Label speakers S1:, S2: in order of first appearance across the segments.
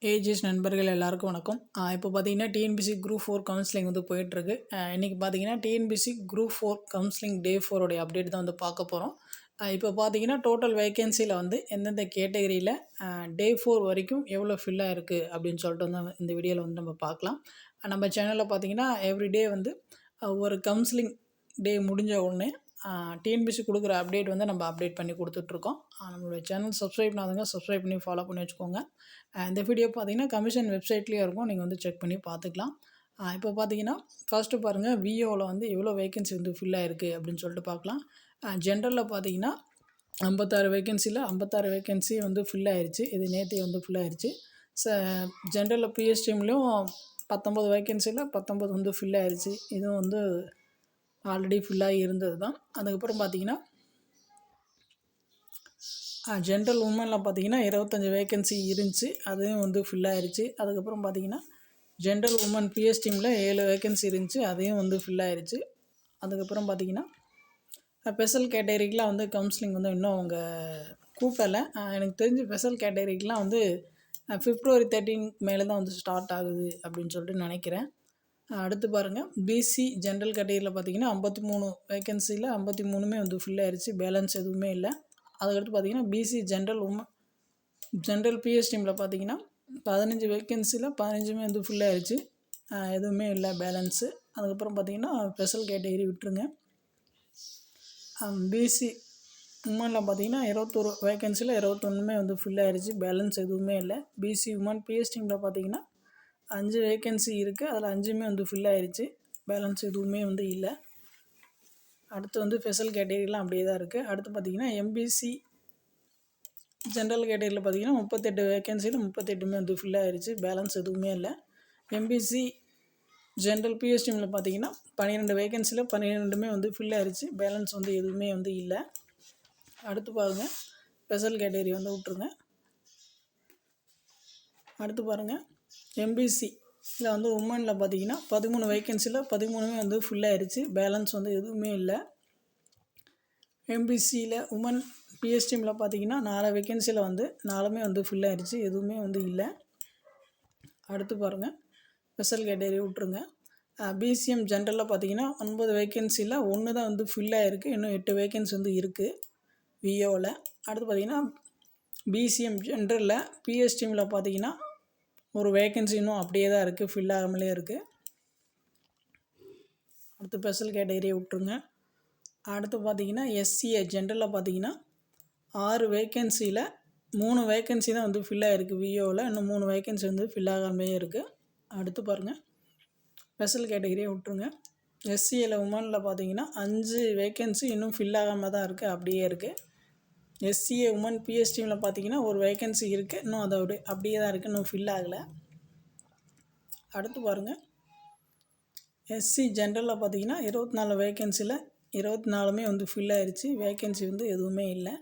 S1: AGS நண்பர்கள் எல்லாருக்கும் வணக்கம். இப்போ பார்த்தீங்கன்னா டிஎன்பிசி குரூப் 4 கவுன்சிலிங் வந்து போயிட்டுருக்கு. இன்றைக்கி பார்த்தீங்கன்னா டிஎன்பிசி குரூப் 4 கவுன்சிலிங் டே 4 உடைய அப்டேட் தான் வந்து பார்க்க போகிறோம். இப்போ பார்த்தீங்கன்னா டோட்டல் வேகன்சியில் வந்து எந்தெந்த கேட்டகரியில் டே 4 வரைக்கும் எவ்வளோ ஃபில்லாக இருக்குது அப்படின்னு சொல்லிட்டு வந்து இந்த வீடியோவில் வந்து நம்ம பார்க்கலாம். நம்ம சேனலில் பார்த்தீங்கன்னா எவ்ரிடே வந்து ஒரு கவுன்சிலிங் டே முடிஞ்ச உடனே டிஎன்பிசி கொடுக்குற அப்டேட் வந்து நம்ம அப்டேட் பண்ணி கொடுத்துட்ருக்கோம். நம்மளுடைய சேனல் சப்ஸ்கிரைப் பண்ணாதவங்க சப்ஸ்கிரைப் பண்ணி ஃபாலோ பண்ணி வச்சுக்கோங்க. இந்த வீடியோ பார்த்தீங்கன்னா கமிஷன் வெப்சைட்லேயே இருக்கும், நீங்கள் வந்து செக் பண்ணி பார்த்துக்கலாம். இப்போ பார்த்தீங்கன்னா ஃபஸ்ட்டு பாருங்கள், விஓவில் வந்து எவ்வளோ வேகன்சி வந்து ஃபில் ஆகிருக்கு அப்படின்னு சொல்லிட்டு பார்க்கலாம். ஜென்ரலில் பார்த்தீங்கன்னா 56 வேகன்சியில் 56 வேகன்சி வந்து ஃபில் ஆயிடுச்சு. இது நேற்று வந்து ஃபில் ஆயிடுச்சு. ஜென்ரலில் பிஎஸ்டிஎம்லேயும் 19 வேகன்சியில் 19 வந்து ஃபில் ஆயிடுச்சு. இதுவும் வந்து ஆல்ரெடி ஃபில்லாகி இருந்தது தான். அதுக்கப்புறம் பார்த்தீங்கன்னா ஜென்ரல் உமனில் பார்த்தீங்கன்னா 25 வேகன்சி இருந்துச்சு, அதுவும் வந்து ஃபில் ஆயிடுச்சு. அதுக்கப்புறம் பார்த்தீங்கன்னா ஜென்ரல் உமன் பிஎஸ்டிஎம்மில் 7 வேகன்சி இருந்துச்சு, அதையும் வந்து ஃபில் ஆயிடுச்சு. அதுக்கப்புறம் பார்த்தீங்கன்னா ஸ்பெஷல் கேட்டகரிக்கெலாம் வந்து கவுன்சிலிங் வந்து இன்னும் அவங்க கூப்பிடலை. எனக்கு தெரிஞ்சு ஸ்பெஷல் கேட்டகரிக்கெலாம் வந்து February 13 மேலே தான் வந்து ஸ்டார்ட் ஆகுது அப்படின்னு சொல்லிட்டு நினைக்கிறேன். அடுத்து பாருங்கள், பிசி ஜென்ரல் கேட்டகரியில் பார்த்தீங்கன்னா 53 வேகன்சியில் 53மே வந்து ஃபில் ஆயிடுச்சு, பேலன்ஸ் எதுவுமே இல்லை. அதுக்கடுத்து பார்த்தீங்கன்னா பிசி ஜென்ரல் பிஎஸ்டிஎம்மில் பார்த்தீங்கன்னா 15 வேகன்சியில் 15மே வந்து ஃபில் ஆயிடுச்சு, எதுவுமே இல்லை பேலன்ஸு. அதுக்கப்புறம் பார்த்தீங்கன்னா ஸ்பெஷல் கேட்டகரி விட்டுருங்க. பிசி உமனில் பார்த்தீங்கன்னா 21 வேகன்சியில் 21மே வந்து ஃபில் ஆயிடுச்சு, பேலன்ஸ் எதுவுமே இல்லை. பிசி உமன் பிஎஸ்டிஎம்மில் பார்த்தீங்கன்னா 5 வேகன்சி இருக்குது, அதில் 5மே வந்து ஃபில் ஆயிடுச்சு, பேலன்ஸ் எதுவுமே வந்து இல்லை. அடுத்து வந்து ஸ்பெஷல் கேட்டகரிலாம் அப்படியே தான் இருக்குது. அடுத்து பார்த்திங்கன்னா எம்பிசி ஜென்ரல் கேட்டகரியில் பார்த்திங்கன்னா 38 வேகன்சியில் 38மே வந்து ஃபில் ஆயிடுச்சு, பேலன்ஸ் எதுவுமே இல்லை. எம்பிசி ஜென்ரல் பிஎஸ்டிஎம்மில் பார்த்திங்கன்னா 12 வேகன்சியில் 12மே வந்து ஃபில் ஆயிடுச்சு, பேலன்ஸ் வந்து எதுவுமே வந்து இல்லை. அடுத்து பாருங்கள், ஸ்பெஷல் கேட்டகரி வந்து விட்ருங்க. அடுத்து பாருங்கள், எம்பிசி இதில் வந்து உமனில் பார்த்தீங்கன்னா 13 வேகன்சியில் 13மே வந்து ஃபில் ஆயிடுச்சு, பேலன்ஸ் வந்து எதுவுமே இல்லை. எம்பிசியில் உமன் பிஎஸ்டிஎம்மில் பார்த்தீங்கன்னா 4 வேகன்சியில் வந்து 4மே வந்து ஃபில் ஆயிடுச்சு, எதுவுமே வந்து இல்லை. அடுத்து பாருங்கள், ஸ்பெஷல் கேட்டகரி விட்ருங்க. பிசிஎம் ஜென்ரலில் பார்த்தீங்கன்னா 9 வேகன்சியில் 1 தான் வந்து ஃபில் ஆகிருக்கு, இன்னும் 8 வேகன்சி வந்து இருக்குது விஓவில். அடுத்து பார்த்திங்கன்னா பிசிஎம் ஜென்ரலில் பிஎஸ்டிஎம்மில் பார்த்தீங்கன்னா ஒரு வேகன்சி இன்னும் அப்படியே தான் இருக்குது, ஃபில் ஆகாமலே இருக்குது. அடுத்து ஸ்பெஷல் கேட்டகரியை விட்ருங்க. அடுத்து பார்த்திங்கன்னா எஸ்சிஏ ஜென்ரலில் பார்த்தீங்கன்னா 6 வேகன்சியில் 3 வேகன்சி தான் வந்து ஃபில் ஆகிருக்கு விஓவில், இன்னும் 3 வேகன்சி வந்து ஃபில் ஆகாமே இருக்குது. அடுத்து பாருங்கள், ஸ்பெஷல் கேட்டகரியை விட்ருங்க. எஸ்சிஏல உமனில் பார்த்தீங்கன்னா 5 வேகன்சி இன்னும் ஃபில் ஆகாமல் தான் இருக்குது, அப்படியே இருக்குது. எஸ்சிஏ உமன் பிஎஸ்டிஎம்மில் பார்த்தீங்கன்னா ஒரு வேகன்சி இருக்குது, இன்னும் அதை அப்படியே தான் இருக்குது, இன்னும் ஃபில் ஆகலை. அடுத்து பாருங்கள், எஸ்சி ஜென்ரலில் பார்த்தீங்கன்னா 24 வேகன்சியில் 24மே வந்து ஃபில் ஆயிடுச்சு, வேகன்சி வந்து எதுவுமே இல்லை.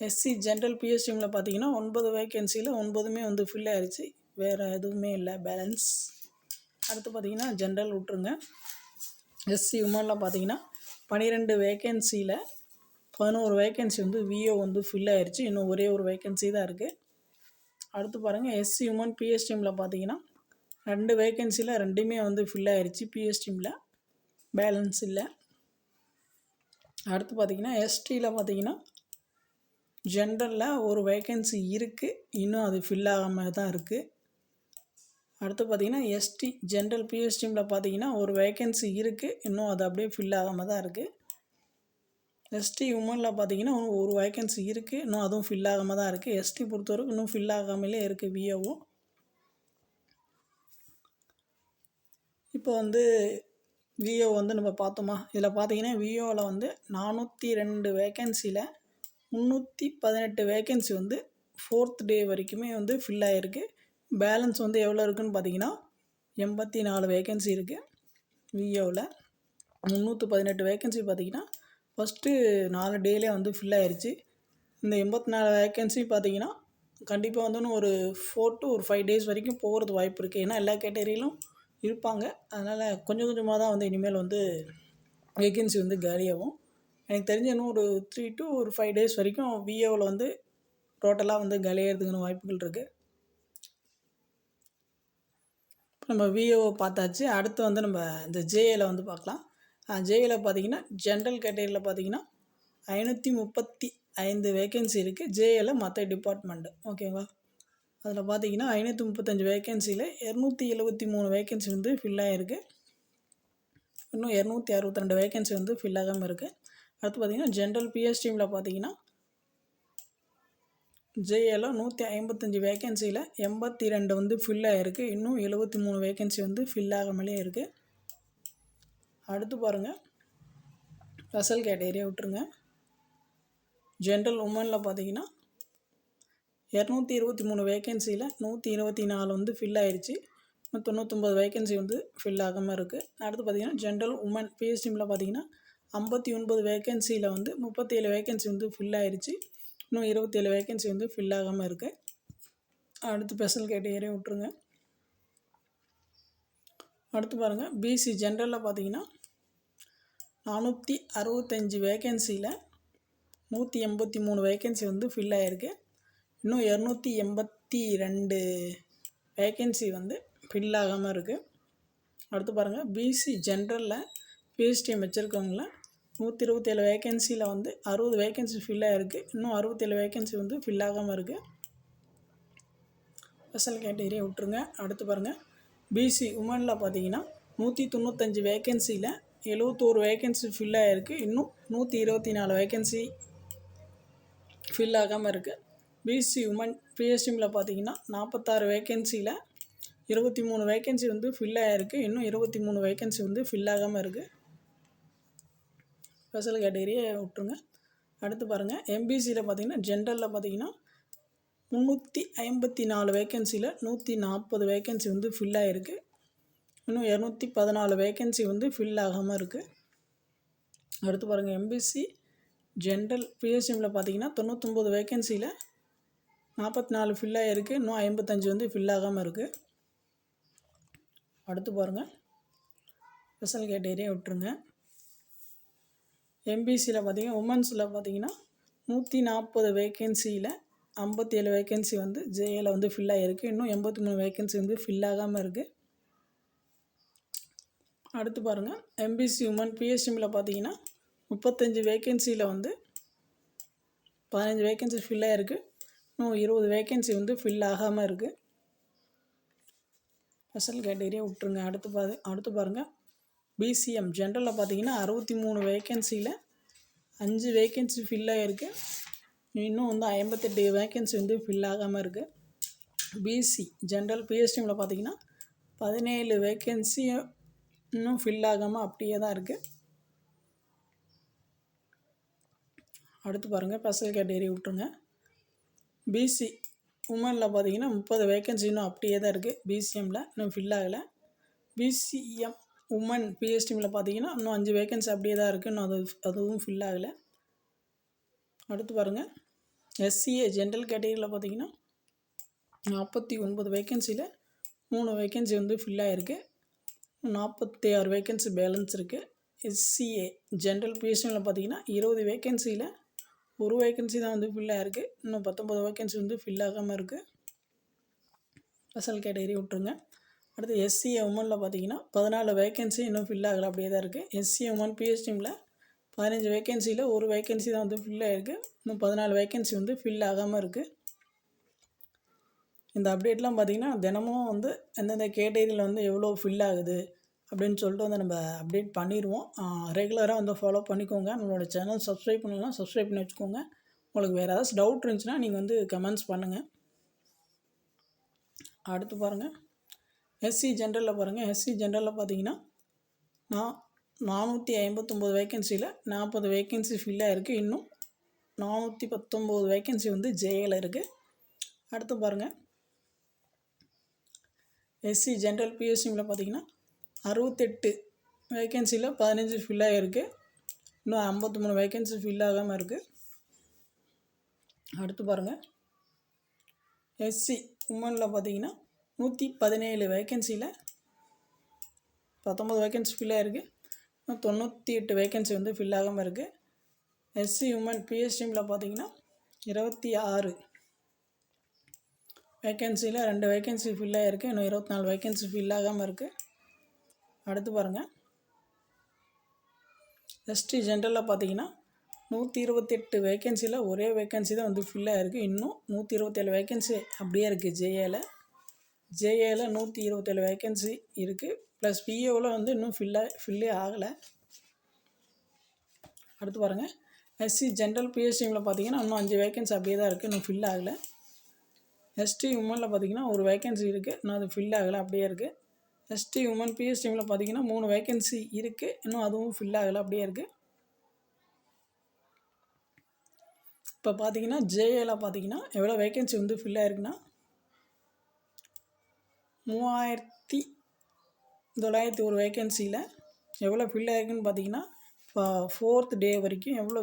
S1: எஸ்சி ஜென்ரல் பிஎஸ்டிஎம்மில் பார்த்தீங்கன்னா 9 வேகன்சியில் 9மே வந்து ஃபில் ஆயிடுச்சு, வேறு எதுவுமே இல்லை பேலன்ஸ். அடுத்து பார்த்திங்கன்னா ஜென்ரல் விட்ருங்க. எஸ்சி உமனில் பார்த்தீங்கன்னா 12 வேகன்சியில் 11 வேகன்சி வந்து விஓ வந்து ஃபில் ஆயிடுச்சு, இன்னும் ஒரே ஒரு வேகன்சி தான் இருக்குது. அடுத்து பாருங்கள், எஸ்சி உமன் பிஎஸ்டிஎம்மில் பார்த்தீங்கன்னா 2 வேகன்சியில் 2மே வந்து ஃபில் ஆயிடுச்சு, பிஎஸ்டிஎம்மில் பேலன்ஸ் இல்லை. அடுத்து பார்த்திங்கன்னா எஸ்டியில் பார்த்தீங்கன்னா ஜென்ரலில் ஒரு வேகன்சி இருக்குது, இன்னும் அது ஃபில் ஆகாமல் தான் இருக்குது. அடுத்து பார்த்திங்கன்னா எஸ்டி ஜென்ரல் பிஎஸ்டிஎம்மில் பார்த்தீங்கன்னா ஒரு வேகன்சி இருக்குது, இன்னும் அது அப்படியே ஃபில் ஆகாமல் தான் இருக்குது. எஸ்டி உமனில் பார்த்தீங்கன்னா ஒரு வேகன்சி இருக்குது, இன்னும் அதுவும் ஃபில் ஆகாமல் தான் இருக்குது. எஸ்டி பொறுத்தவரைக்கும் இன்னும் ஃபில் ஆகாமலே இருக்குது விஓவும். இப்போ வந்து விஓ வந்து நம்ம பார்த்தோமா, இதில் பார்த்தீங்கன்னா விஓவில் வந்து 402 வேகன்சியில் 318 வேகன்சி வந்து 4th டே வரைக்குமே வந்து ஃபில் ஆகிருக்கு. பேலன்ஸ் வந்து எவ்வளோ இருக்குதுன்னு பார்த்தீங்கன்னா 84 வேகன்சி இருக்குது விஓவில். 318 வேகன்சி பார்த்திங்கன்னா ஃபஸ்ட்டு 4 டேலே வந்து ஃபில் ஆயிடுச்சு. இந்த 84 வேகன்சி பார்த்திங்கன்னா கண்டிப்பாக வந்து ஒரு 4 to 5 டேஸ் வரைக்கும் போகிறது வாய்ப்பு இருக்குது, ஏன்னா எல்லா கேட்டகரியிலும் இருப்பாங்க. அதனால் கொஞ்சம் கொஞ்சமாக தான் வந்து இனிமேல் வந்து வேகன்சி வந்து காலியாகும். எனக்கு தெரிஞ்ச இன்னும் ஒரு 3 to 5 டேஸ் வரைக்கும் விஓவில் வந்து டோட்டலாக வந்து காலியாகிறதுக்கான வாய்ப்புகள் இருக்குது. நம்ம விஏஓ பார்த்தாச்சு. அடுத்து வந்து நம்ம இந்த ஜேஏல வந்து பார்க்கலாம். ஜேஏல பார்த்தீங்கன்னா ஜென்ரல் கேட்டகரியில் பார்த்தீங்கன்னா 535 வேக்கன்சி இருக்குது. ஜேஏல மற்ற டிபார்ட்மெண்ட்டு ஓகேவா. அதில் பார்த்தீங்கன்னா 535 வேக்கன்சியில் 273 வேக்கன்சி வந்து ஃபில் ஆகிருக்கு. இன்னும் 262 வேக்கன்சி வந்து ஃபில் ஆகாமல் இருக்குது. அடுத்து பார்த்திங்கன்னா ஜென்ரல் பிஎஸ் டீமில் பார்த்தீங்கன்னா ஜேஏல 155 வேக்கன்சியில் 82 வந்து ஃபில் ஆகிருக்கு. இன்னும் 73 வேக்கன்சி வந்து ஃபில் ஆகாமலே இருக்குது. அடுத்து பாருங்கள் ஸ்பெஷல் கேட்டகரியை விட்டுருங்க. ஜென்ரல் உமனில் பார்த்தீங்கன்னா 223 வேக்கன்சியில் 124 வந்து ஃபில் ஆகிடுச்சு. 99 வேக்கன்சி வந்து ஃபில் ஆகாமல் இருக்குது. அடுத்து பார்த்திங்கன்னா ஜென்ரல் உமன் பிஎஸ் டீமில் பார்த்தீங்கன்னா 59 வேக்கன்சியில் வந்து 37 வேக்கன்சி வந்து ஃபில் ஆகிடுச்சு. இன்னும் 27 வேக்கன்சி வந்து ஃபில் ஆகாமல் இருக்குது. அடுத்து ஸ்பெஷல் கேட்டகரியை விட்டுருங்க. அடுத்து பாருங்கள் பிசி ஜென்ரலில் பார்த்தீங்கன்னா 465 வேக்கன்சியில் 183 வேக்கன்சி வந்து ஃபில் ஆகிருக்கு. இன்னும் 282 வேக்கன்சி வந்து ஃபில் ஆகாமல் இருக்குது. அடுத்து பாருங்கள் பிசி ஜென்ரலில் பிஎஸ்டிஎம் வச்சுருக்கவங்கள 127 வேக்கன்சியில் வந்து 60 வேக்கன்சி ஃபில் ஆகிருக்கு. இன்னும் 67 வேக்கன்சி வந்து ஃபில் ஆகாமல் இருக்குது. ஸ்பெஷல் கேட்டகரியை விட்டுருங்க. அடுத்து பாருங்கள் பிசி உமனில் பார்த்தீங்கன்னா 195 வேக்கன்சியில் 71 வேக்கன்சி ஃபில் ஆகிருக்கு. இன்னும் 124 வேக்கன்சி ஃபில் ஆகாமல் இருக்குது. பிசி உமன் பிஎஸ்டிஎம்மில் பார்த்தீங்கன்னா 46 வேக்கன்சியில் 23 வேக்கன்சி வந்து ஃபில் ஆகிருக்கு. இன்னும் 23 வேக்கன்சி வந்து ஃபில் ஆகாமல் இருக்குது. ஸ்பெஷல் கேட்டகரியை விட்டுருங்க. அடுத்து பாருங்கள் எம்பிசியில் பார்த்தீங்கன்னா ஜென்ரலில் பார்த்தீங்கன்னா 354 வேக்கன்சியில் 140 வேக்கன்சி வந்து ஃபில் ஆகிருக்கு. இன்னும் 214 வேக்கன்சி வந்து ஃபில் ஆகாமல் இருக்குது. அடுத்து பாருங்கள் எம்பிசி ஜென்ரல் பிஎஸ்டிஎம்மில் பார்த்தீங்கன்னா 99 வேக்கன்சியில் 44 ஃபில் ஆகிருக்கு. இன்னும் 55 வந்து ஃபில் ஆகாமல் இருக்குது. அடுத்து பாருங்கள் ஸ்பெஷல் கேட்டகரியை விட்டுருங்க. எம்பிசியில் பார்த்தீங்கன்னா உமன்ஸில் பார்த்தீங்கன்னா 140 வேக்கன்சியில் 57 வேக்கன்சி வந்து ஜேஏல வந்து ஃபில் ஆகிருக்கு. இன்னும் 83 வேக்கன்சி வந்து ஃபில் ஆகாமல் இருக்குது. அடுத்து பாருங்கள் எம்பிசி உமன் பிஎஸ்டிஎம்மில் பார்த்தீங்கன்னா 35 வேக்கன்சியில் வந்து 15 வேக்கன்சி ஃபில் ஆகிருக்கு. இன்னும் 20 வேக்கன்சி வந்து ஃபில் ஆகாமல் இருக்குது. ஸ்பெஷல் கேட்டகரியை விட்டுருங்க. அடுத்து பாருங்கள் பிசிஎம் ஜென்ரலில் பார்த்தீங்கன்னா 63 வேக்கன்சியில் 5 வேக்கன்சி ஃபில் ஆகிருக்கு. இன்னும் வந்து 58 வேக்கன்சி வந்து ஃபில் ஆகாமல் இருக்குது. பிசி ஜென்ரல் பிஎஸ்டிஎம்மில் பார்த்தீங்கன்னா 17 வேக்கன்சி இன்னும் ஃபில் ஆகாமல் அப்படியே தான் இருக்குது. அடுத்து பாருங்கள் ஸ்பெஷல் கேட்டகரி விட்டுருங்க. பிசி உமனில் பார்த்தீங்கன்னா 30 வேக்கன்சி இன்னும் அப்படியே தான் இருக்குது. பிசிஎம்மில் இன்னும் ஃபில் ஆகலை. பிசிஎம் உமன் பிஎஸ்டிஎம்மில் பார்த்தீங்கன்னா இன்னும் 5 வேக்கன்சி அப்படியே தான் இருக்குது. இன்னும் அதுவும் ஃபில் ஆகலை. அடுத்து பாருங்கள் எஸ்சிஏ ஜென்ரல் கேட்டகரியில் பார்த்தீங்கன்னா 49 வேக்கன்சியில் 3 வேக்கன்சி வந்து ஃபில் ஆகிருக்கு. 46 வேக்கன்சி பேலன்ஸ் இருக்குது. எஸ்சிஏ ஜென்ரல் பிஎஸ்டிஎம்மில் பார்த்தீங்கன்னா 20 வேக்கன்சியில் 1 வேக்கன்சி தான் வந்து ஃபில் ஆகிருக்கு. இன்னும் 19 வேக்கன்சி வந்து ஃபில் ஆகாமல் இருக்குது. ஸ்பெஷல் கேட்டகரி விட்டுருங்க. அடுத்து எஸ்சிஏ உமனில் பார்த்தீங்கன்னா 14 வேக்கன்சி இன்னும் ஃபில் ஆகலை அப்படியே தான் இருக்குது. எஸ்சிஏ உமன் பிஎஸ்டிஎம்மில் 15 வேக்கன்சியில் 1 வேக்கன்சி தான் வந்து ஃபில் ஆகிருக்கு. இன்னும் 14 வேக்கன்சி வந்து ஃபில் ஆகாமல் இருக்குது. இந்த அப்டேட்லாம் பார்த்திங்கன்னா தினமும் வந்து எந்தெந்த கேட்டகரியில் வந்து எவ்வளோ ஃபில் ஆகுது அப்படின்னு சொல்லிட்டு வந்து நம்ம அப்டேட் பண்ணிடுவோம். ரெகுலராக வந்து ஃபாலோ பண்ணிக்கோங்க. நம்மளோட சேனல் சப்ஸ்கிரைப் பண்ணலாம், சப்ஸ்கிரைப் பண்ணி வச்சுக்கோங்க. உங்களுக்கு வேறு ஏதாச்சும் டவுட் இருந்துச்சுன்னா நீங்கள் வந்து கமெண்ட்ஸ் பண்ணுங்கள். அடுத்து பாருங்கள் எஸ்சி ஜென்ரலில் பாருங்கள். எஸ்சி ஜென்ரலில் பார்த்தீங்கன்னா 459 வேக்கன்சியில் 40 வேக்கன்சி ஃபில் ஆகிருக்கு. இன்னும் 419 வேக்கன்சி வந்து ஜேஏல இருக்குது. அடுத்து பாருங்கள் எஸ்சி ஜென்ரல் பிஎஸ்டிஎம்மில் பார்த்தீங்கன்னா 68 வேக்கன்சியில் 15 ஃபில் ஆகிருக்கு. இன்னும் 53 வேக்கன்சி ஃபில் ஆகாமல் இருக்குது. அடுத்து பாருங்கள் எஸ்சி உமனில் பார்த்தீங்கன்னா 117 வேக்கன்சியில் 19 வேக்கன்சி ஃபில் ஆகிருக்கு. இன்னும் 98 வேக்கன்சி வந்து ஃபில் ஆகாமல் இருக்குது. எஸ்சி உமன் பிஎஸ்டிஎம்மில் பார்த்தீங்கன்னா 26 வேக்கன்சியில் 2 வேக்கன்சி ஃபில் ஆகிருக்கு, இன்னும் 24 வேக்கன்சி ஃபில் ஆகாமல் இருக்குது. அடுத்து பாருங்கள், எஸ்டி ஜென்ரலில் பார்த்தீங்கன்னா 128 வேக்கன்சியில் ஒரே வேக்கன்சி தான் வந்து ஃபில் ஆகிருக்கு. இன்னும் 127 வேக்கன்சி அப்படியே இருக்குது. ஜேஏல 127 வேக்கன்சி இருக்குது. ப்ளஸ் பிஏவில் வந்து இன்னும் ஃபில்லே ஆகலை. அடுத்து பாருங்கள், எஸ்சி ஜென்ரல் பிஎஸ்டிஎம்மில் பார்த்தீங்கன்னா இன்னும் 5 வேக்கன்சி அப்படியே தான் இருக்குது, இன்னும் ஃபில் ஆகலை. எஸ்டி உமனில் பார்த்தீங்கன்னா ஒரு வேக்கன்சி இருக்குது, இன்னும் அது ஃபில் ஆகலை, அப்படியே இருக்குது. எஸ்டி உமன் பிஎஸ்டிஎம்மில் பார்த்தீங்கன்னா 3 வேக்கன்சி இருக்குது, இன்னும் அதுவும் ஃபில் ஆகலை, அப்படியே இருக்குது. இப்போ பார்த்தீங்கன்னா ஜேஏல பார்த்தீங்கன்னா எவ்வளோ வேக்கன்சி வந்து ஃபில் ஆகிருக்குன்னா 3901 வேக்கன்சியில் எவ்வளோ ஃபில் ஆகிருக்குன்னு பார்த்தீங்கன்னா 4th டே வரைக்கும் எவ்வளோ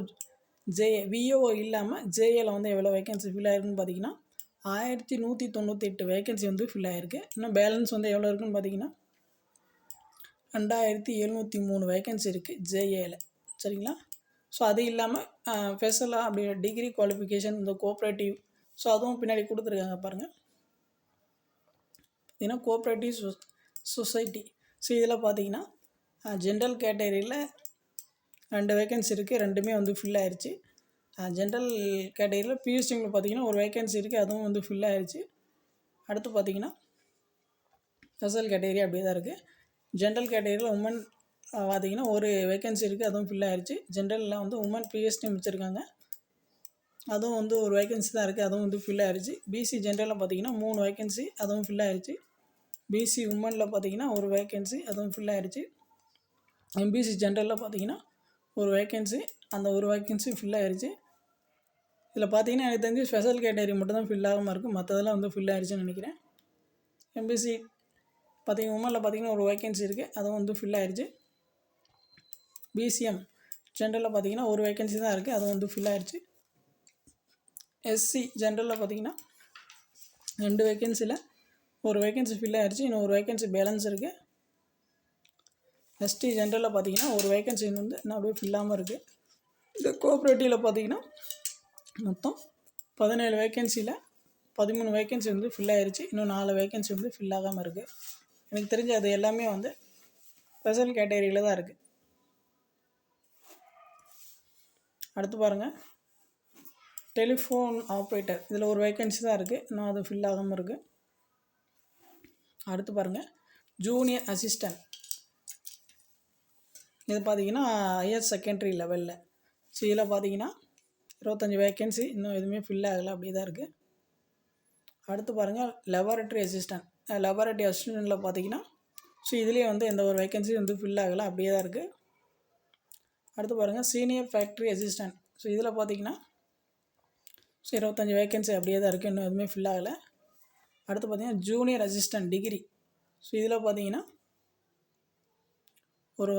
S1: விஓ இல்லாமல் ஜேஏல வந்து எவ்வளோ வேக்கன்சி ஃபில் ஆகிருக்குன்னு பார்த்தீங்கன்னா 1198 வேக்கன்சி வந்து ஃபில் ஆகிருக்கு. இன்னும் பேலன்ஸ் வந்து எவ்வளோ இருக்குன்னு பார்த்தீங்கன்னா 2703 வேக்கன்சி இருக்குது ஜேஏல. சரிங்களா? ஸோ அது இல்லாமல் ஸ்பெஷலாக அப்படி டிகிரி குவாலிஃபிகேஷன், இந்த கோஆப்ரேட்டிவ், ஸோ அதுவும் பின்னாடி கொடுத்துருக்காங்க பாருங்கள். பார்த்தீங்கன்னா கோஆப்ரேட்டிவ் சொசைட்டி, ஸோ இதில் பார்த்தீங்கன்னா ஜென்ரல் கேட்டகரியில் 2 வேக்கன்சி இருக்குது, 2மே வந்து ஃபில் ஆயிடுச்சு. ஜென்ரல் கேட்டகரியில் பிஎஸ்டிஎம்மில் பார்த்தீங்கன்னா ஒரு வேக்கன்சி இருக்குது, அதுவும் வந்து ஃபில் ஆயிடுச்சு. அடுத்து பார்த்தீங்கன்னா ஸ்பெஷல் கேட்டகரி அப்படியே தான் இருக்குது. ஜென்ரல் கேட்டகரியில் உமன் பார்த்தீங்கன்னா ஒரு வேக்கன்சி இருக்குது, அதுவும் ஃபில் ஆயிடுச்சு. ஜென்ரலில் வந்து உமன் பிஎஸ்டிஎம் வச்சுருக்காங்க, அதுவும் வந்து ஒரு வேக்கன்சி தான் இருக்குது, அதுவும் வந்து ஃபில் ஆயிடுச்சு. பிசி ஜென்ரலில் பார்த்தீங்கன்னா 3 வேக்கன்சி, அதுவும் ஃபில் ஆயிடுச்சு. பிசி உமனில் பார்த்தீங்கன்னா ஒரு வேக்கன்சி, அதுவும் ஃபில் ஆயிடுச்சு. எம்பிசி ஜென்ரலில் பார்த்தீங்கன்னா ஒரு வேக்கன்சி, அந்த ஒரு வேக்கன்சி ஃபில் ஆயிடுச்சு. இதில் பார்த்தீங்கன்னா எனக்கு தெரிஞ்சு ஸ்பெஷல் கேட்டகரி மட்டும் தான் ஃபில் ஆகாமல் இருக்குது, மற்றதெல்லாம் வந்து ஃபில் ஆயிடுச்சுன்னு நினைக்கிறேன். எம்பிசி பார்த்தீங்கன்னா உமனில் பார்த்தீங்கன்னா ஒரு வேக்கன்சி இருக்குது, அதுவும் வந்து ஃபில் ஆயிடுச்சு. பிசிஎம் ஜென்ரலில் பார்த்தீங்கன்னா ஒரு வேக்கன்சி தான் இருக்குது, அதுவும் வந்து ஃபில் ஆயிடுச்சு. எஸ்சி ஜென்ரலில் பார்த்தீங்கன்னா 2 வேக்கன்சியில் ஒரு வேக்கன்சி ஃபில் ஆயிடுச்சு, இன்னும் ஒரு வேக்கன்சி பேலன்ஸ் இருக்குது. எஸ்டி ஜென்ரலில் பார்த்தீங்கன்னா ஒரு வேக்கன்சி வந்து இன்னும் அப்படியே ஃபில்லாமல் இருக்குது. இந்த கோஆப்ரேட்டிவில் பார்த்தீங்கன்னா மொத்தம் 17 வேக்கன்சியில் 13 வேக்கன்சி வந்து ஃபில் ஆயிடுச்சு, இன்னும் 4 வேக்கன்சி வந்து ஃபில் ஆகாமல் இருக்குது. எனக்கு தெரிஞ்ச அது எல்லாமே வந்து ஸ்பெஷல் கேட்டகரியில் தான் இருக்குது. அடுத்து பாருங்கள், டெலிஃபோன் ஆப்ரேட்டர், இதில் ஒரு வேக்கன்சி தான் இருக்குது, இன்னும் அது ஃபில் ஆகாமல் இருக்குது. அடுத்து பாருங்கள், ஜூனியர் அசிஸ்டன்ட், இது பார்த்தீங்கன்னா ஹையர் செகண்டரி லெவலில். ஸோ இதில் பார்த்தீங்கன்னா 25 வேக்கன்சி, இன்னும் எதுவுமே ஃபில் ஆகலை, அப்படியே தான் இருக்குது. அடுத்து பாருங்கள், லெபார்ட்டரி அசிஸ்டண்ட்டில் பார்த்தீங்கன்னா ஸோ இதுலேயே வந்து எந்த ஒரு வேக்கன்சி வந்து ஃபில் ஆகலை, அப்படியே தான் இருக்குது. அடுத்து பாருங்கள், சீனியர் ஃபேக்ட்ரி அசிஸ்டன்ட், ஸோ இதில் பார்த்தீங்கன்னா ஸோ 25 வேக்கன்சி அப்படியே தான் இருக்குது, இன்னும் எதுவுமே ஃபில் ஆகலை. அடுத்து பார்த்தீங்கன்னா ஜூனியர் அசிஸ்டன்ட் டிகிரி, ஸோ இதில் பார்த்தீங்கன்னா ஒரு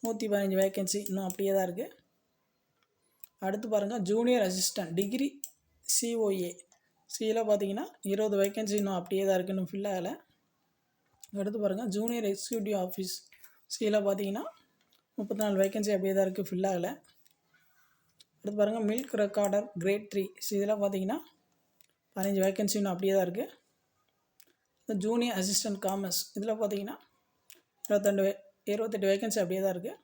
S1: 115 வேக்கன்சி, இன்னும் அப்படியே தான் இருக்குது. அடுத்து பாருங்கள், junior assistant degree COA, so இதில் பார்த்தீங்கன்னா 20 வேக்கன்சி, இன்னும் அப்படியே தான் இருக்குது, இன்னும் ஃபில் ஆகலை. அடுத்து பாருங்கள், ஜூனியர் எக்ஸிக்யூட்டிவ் ஆஃபீஸ், ஸோ இதில் பார்த்தீங்கன்னா 34 வேக்கன்சி அப்படியே தான் இருக்குது, ஃபில் ஆகலை. அடுத்து பாருங்கள், மில்க் ரெக்கார்டர் கிரேட் 3, ஸோ இதில் பார்த்தீங்கன்னா 15 வேக்கன்சி, இன்னும் அப்படியே தான் இருக்குது. ஜூனியர் அசிஸ்டன்ட் காமர்ஸ், இதில் பார்த்தீங்கன்னா 28 வேக்கன்சி அப்படியே தான் இருக்குது.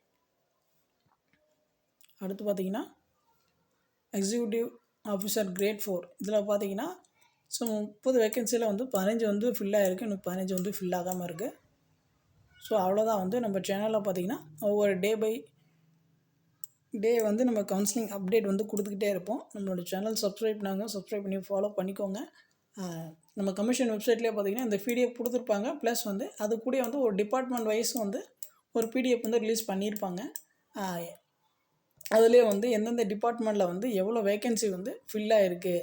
S1: அடுத்து பார்த்தீங்கன்னா எக்ஸிக்யூட்டிவ் ஆஃபீஸர் கிரேட் 4, இதில் பார்த்தீங்கன்னா ஸோ 30 வேக்கன்சியில் வந்து 15 வந்து ஃபில் ஆகிருக்கு, இன்னும் 15 வந்து ஃபில் ஆகாமல் இருக்குது. ஸோ அவ்வளோதான் வந்து நம்ம சேனலில் பார்த்தீங்கன்னா ஒவ்வொரு டே பை டே வந்து நம்ம கவுன்சிலிங் அப்டேட் வந்து கொடுத்துக்கிட்டே இருப்போம். நம்மளோட சேனல் சப்ஸ்கிரைப் பண்ணி ஃபாலோ பண்ணிக்கோங்க. நம்ம கமிஷன் வெப்சைட்லேயே பார்த்தீங்கன்னா இந்த பிடிஎஃப் கொடுத்துருப்பாங்க, ப்ளஸ் வந்து அது கூட வந்து ஒரு டிபார்ட்மெண்ட் வைஸ் வந்து ஒரு பிடிஎஃப் வந்து ரிலீஸ் பண்ணியிருப்பாங்க. அதுலேயே வந்து எந்தெந்த டிபார்ட்மெண்ட்டில் வந்து எவ்வளோ வேக்கன்சி வந்து ஃபில் ஆகிருக்கு,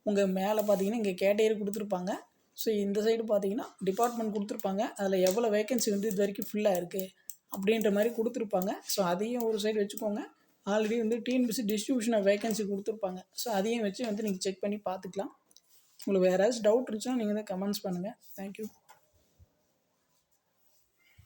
S1: உங்கள் மேலே பார்த்தீங்கன்னா இங்கே கேட்டகரி கொடுத்துருப்பாங்க. ஸோ இந்த சைடு பார்த்தீங்கன்னா டிபார்ட்மெண்ட் கொடுத்துருப்பாங்க, அதில் எவ்வளோ வேக்கன்சி வந்து இது வரைக்கும் ஃபில் ஆகிருக்கு அப்படின்ற மாதிரி கொடுத்துருப்பாங்க. ஸோ அதையும் ஒரு சைடு வச்சுக்கோங்க. ஆல்ரெடி வந்து டிஎன்பிஎஸ்சி டிஸ்ட்ரிபியூஷன் ஆஃப் வேக்கன்சி கொடுத்துருப்பாங்க, ஸோ அதையும் வச்சு வந்து நீங்கள் செக் பண்ணி பார்த்துக்கலாம். உங்களுக்கு வேறு ஏதாச்சும் டவுட் இருந்துச்சுன்னா நீங்கள் வந்து கமெண்ட்ஸ் பண்ணுங்கள். தேங்க்யூ.